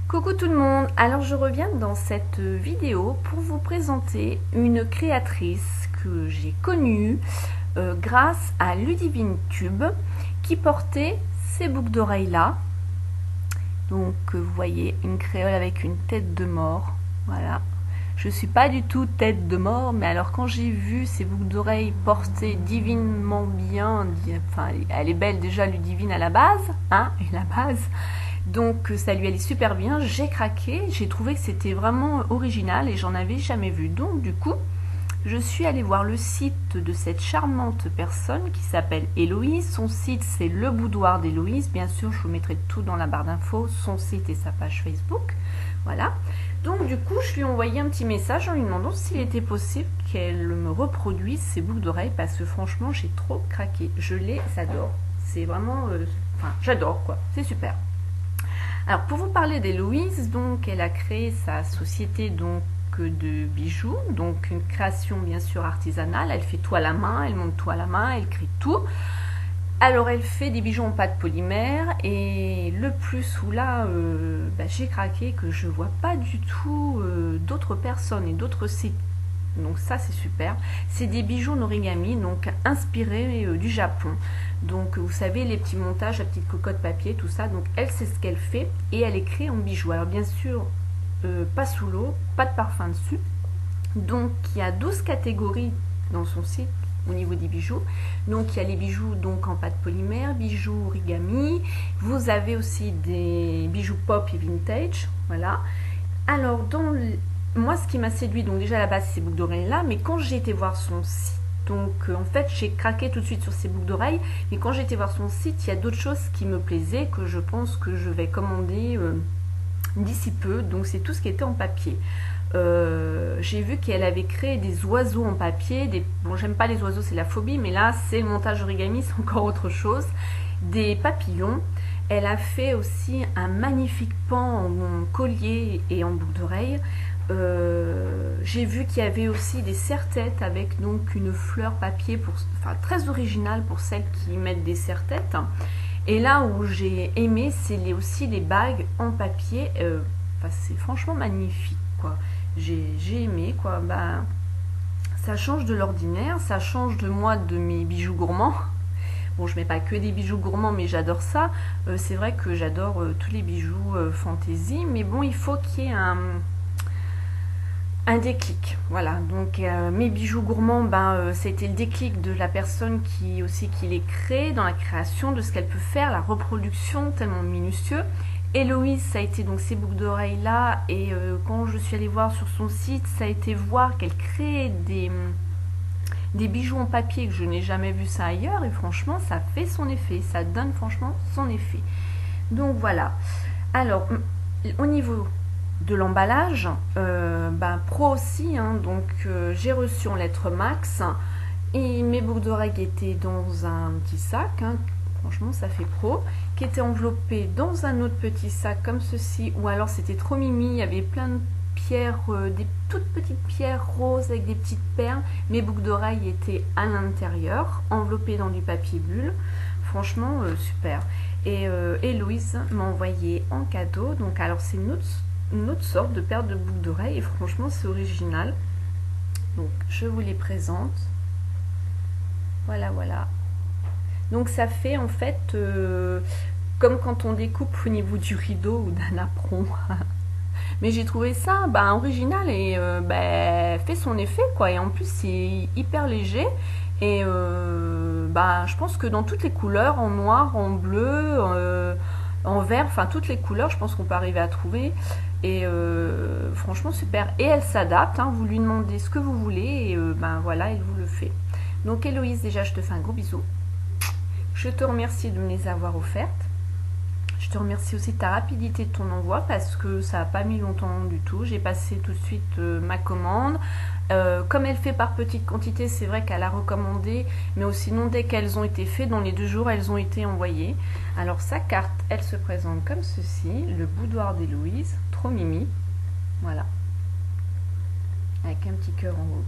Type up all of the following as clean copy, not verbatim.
Coucou tout le monde, alors je reviens dans cette vidéo pour vous présenter une créatrice que j'ai connue grâce à Ludivine Tube qui portait ces boucles d'oreilles là. Donc vous voyez une créole avec une tête de mort, voilà. Je suis pas du tout tête de mort, mais alors quand j'ai vu ces boucles d'oreilles portées divinement bien, enfin elle est belle déjà Ludivine à la base, hein, et la base. Donc ça lui allait super bien, j'ai craqué, j'ai trouvé que c'était vraiment original et j'en avais jamais vu. Donc du coup, je suis allée voir le site de cette charmante personne qui s'appelle Héloïse. Son site c'est Le Boudoir d'Héloïse. Bien sûr, je vous mettrai tout dans la barre d'infos, son site et sa page Facebook. Voilà. Donc du coup, je lui ai envoyé un petit message en lui demandant s'il était possible qu'elle me reproduise ces boucles d'oreilles parce que franchement, j'ai trop craqué. Je les adore. C'est vraiment... enfin, j'adore quoi. C'est super. Alors pour vous parler d'Héloïse, donc elle a créé sa société donc de bijoux, donc une création bien sûr artisanale. Elle fait tout à la main, elle monte tout à la main, elle crée tout. Alors elle fait des bijoux en pâte polymère et le plus où là j'ai craqué que je vois pas du tout d'autres personnes et d'autres sites. Donc ça c'est super. C'est des bijoux en origami, donc inspirés du Japon. Donc vous savez les petits montages, la petite cocotte papier, tout ça. Donc elle c'est ce qu'elle fait et elle est créée en bijoux. Alors bien sûr pas sous l'eau, pas de parfum dessus. Donc il y a 12 catégories dans son site au niveau des bijoux. Donc il y a les bijoux donc en pâte polymère, bijoux origami. Vous avez aussi des bijoux pop et vintage. Voilà. Alors moi ce qui m'a séduit, donc déjà à la base ces boucles d'oreilles là, mais quand j'ai été voir son site, donc en fait j'ai craqué tout de suite sur ces boucles d'oreilles, mais quand j'ai été voir son site, il y a d'autres choses qui me plaisaient que je pense que je vais commander d'ici peu. Donc c'est tout ce qui était en papier. J'ai vu qu'elle avait créé des oiseaux en papier, bon j'aime pas les oiseaux, c'est la phobie, mais là c'est le montage origami, c'est encore autre chose, des papillons. Elle a fait aussi un magnifique pan en collier et en boucle d'oreille. J'ai vu qu'il y avait aussi des serre-têtes avec donc une fleur papier, enfin très originale pour celles qui mettent des serre-têtes. Et là où j'ai aimé, c'est aussi les bagues en papier. Enfin, c'est franchement magnifique, quoi. J'ai aimé, quoi. Bah, ça change de l'ordinaire, ça change de moi, de mes bijoux gourmands. Bon, je mets pas que des bijoux gourmands, mais j'adore ça. C'est vrai que j'adore tous les bijoux fantaisie, mais bon, il faut qu'il y ait un déclic. Voilà, donc mes bijoux gourmands, c'était le déclic de la personne qui les crée, dans la création de ce qu'elle peut faire, la reproduction tellement minutieux. Héloïse, ça a été donc ces boucles d'oreilles là, et quand je suis allée voir sur son site, ça a été voir qu'elle crée des bijoux en papier que je n'ai jamais vu ça ailleurs, et franchement ça fait son effet, ça donne franchement son effet. Donc voilà. Alors au niveau de l'emballage, pro aussi, hein, donc j'ai reçu en lettres max et mes boucles d'oreilles étaient dans un petit sac, hein, franchement ça fait pro, qui était enveloppé dans un autre petit sac comme ceci, ou alors c'était trop mimi, il y avait plein de pierres, des toutes petites pierres roses avec des petites perles. Mes boucles d'oreilles étaient à l'intérieur, enveloppées dans du papier bulle. Franchement super. Et Héloïse m'a envoyé en cadeau, donc alors c'est une autre sorte de paire de boucles d'oreilles et franchement c'est original. Donc je vous les présente. Voilà, voilà. Donc ça fait en fait comme quand on découpe au niveau du rideau ou d'un apron. Mais j'ai trouvé ça original et fait son effet, quoi. Et en plus c'est hyper léger. Et je pense que dans toutes les couleurs, en noir, en bleu, en vert, enfin toutes les couleurs, je pense qu'on peut arriver à trouver. Et franchement super. Et elle s'adapte, hein, vous lui demandez ce que vous voulez et voilà, elle vous le fait. Donc Héloïse, déjà je te fais un gros bisou. Je te remercie de me les avoir offertes. Je te remercie aussi de ta rapidité de ton envoi parce que ça n'a pas mis longtemps du tout. J'ai passé tout de suite ma commande. Comme elle fait par petite quantité, c'est vrai qu'elle a recommandé, mais sinon dès qu'elles ont été faites, dans les 2 jours, elles ont été envoyées. Alors sa carte, elle se présente comme ceci, le boudoir d'Héloïse, trop mimi, voilà, avec un petit cœur en haut.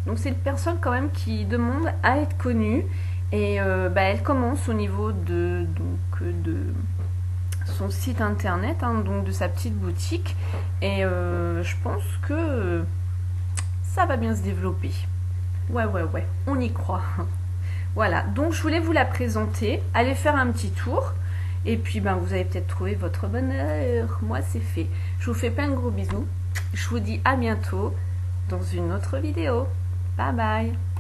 Donc c'est une personne quand même qui demande à être connue et elle commence au niveau de son site internet, hein, donc de sa petite boutique. Et je pense que ça va bien se développer. Ouais, on y croit. Voilà, donc je voulais vous la présenter. Allez faire un petit tour. Et puis, ben, vous avez peut-être trouvé votre bonheur. Moi, c'est fait. Je vous fais plein de gros bisous. Je vous dis à bientôt dans une autre vidéo. Bye bye.